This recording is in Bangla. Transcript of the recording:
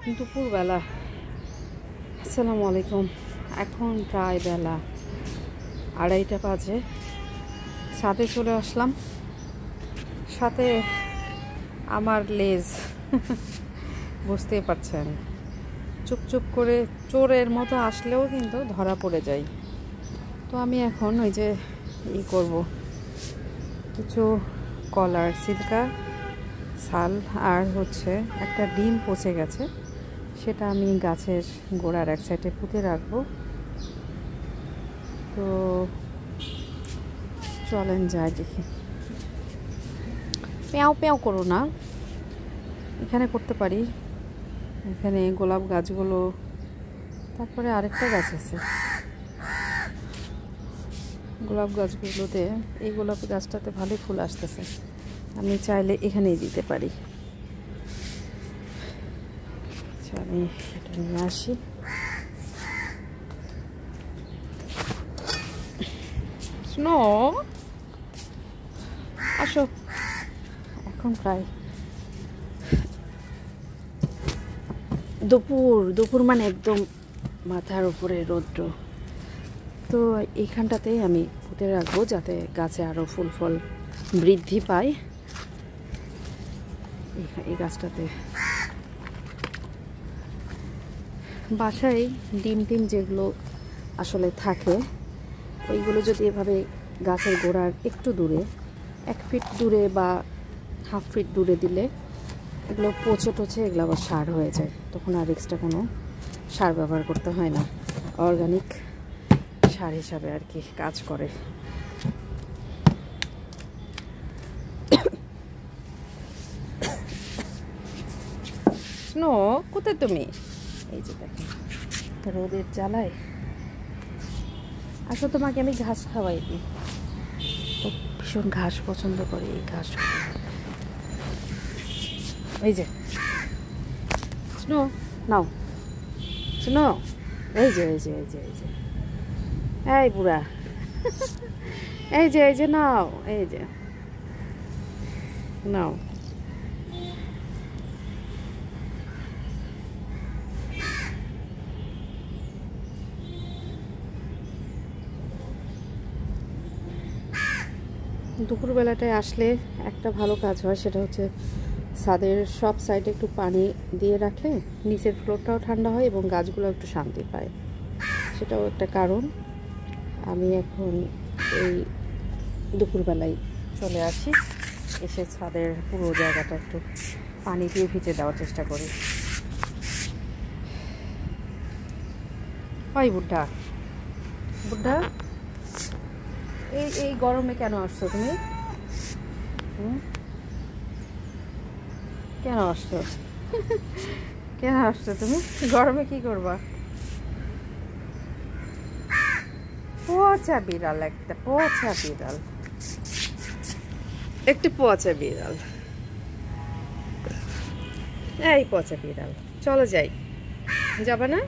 দুপুরবেলা। আসসালামু আলাইকুম। এখন প্রায় বেলা 2:30 বাজে। ছাদে চলে আসলাম, সাথে আমার লেজ বুঝতেই পারছেন, চুপ করে চোরের মতো আসলেও কিন্তু ধরা পড়ে যায়। তো আমি এখন ওই যে করব, কিছু কলার সিল্কা ছাল আর একটা ডিম পচে গেছে, সেটা আমি গাছের গোড়ার এক সাইডে পুঁতে রাখবো। তো চলেন যাই দেখি। পেঁয়াও পেঁয়াও করো না, এখানে করতে পারি। এখানে গোলাপ গাছগুলো, তারপরে আরেকটা গাছ আছে গোলাপ গাছগুলোতে, এই গোলাপ গাছটাতে ভালোই ফুল আসতেছে, আমি চাইলে এখানেই দিতে পারি। আচ্ছা, আমি এটা নিয়ে আসি। স্নো, আসো। এখন প্রায় দুপুর মানে একদম মাথার উপরে রৌদ্র। তো এইখানটাতেই আমি পুঁতে রাখবো, যাতে গাছে আরও ফুল ফল বৃদ্ধি পায়। এই গাছটাতে বাসায় ডিম যেগুলো আসলে থাকে, ওইগুলো যদি এভাবে গাছের গোড়ার একটু দূরে, 1 ফিট দূরে বা হাফ ফিট দূরে দিলে, এগুলো পচে এগুলো আবার সার হয়ে যায়। তখন আর এক্সট্রা কোনো সার ব্যবহার করতে হয় না, অর্গানিক সার হিসাবে আর কি কাজ করে। স্নো, কোথায় তুমি? এই যে দেখেন, রোদের জ্বালায়। আসলে তোমাকে আমি ঘাস খাওয়াই দিই, ও ভীষণ ঘাস পছন্দ করে। এই ঘাস, এই যে স্নো নাও, স্নো, এই যে এই বুড়া, এই যে নাও, এই যে নাও। দুপুরবেলাটায় আসলে একটা ভালো কাজ হয়, সেটা হচ্ছে ছাদের সব সাইডে একটু পানি দিয়ে রাখলে নিচের ফ্লোরটাও ঠান্ডা হয় এবং গাছগুলো একটু শান্তি পায়। সেটাও একটা কারণ। আমি এখন এই দুপুরবেলায় চলে আসি, এসে ছাদের পুরো জায়গাটা একটু পানি দিয়ে ভিজে দেওয়ার চেষ্টা করি। ওই বুদ্ধা, এই গরমে কেন আসছো তুমি? কেন আসছো তুমি? গরমে কি করবা? পচা বিড়াল, একটা পচা বিড়াল, এই পচা বিড়াল। চলো যাই, যাবা না?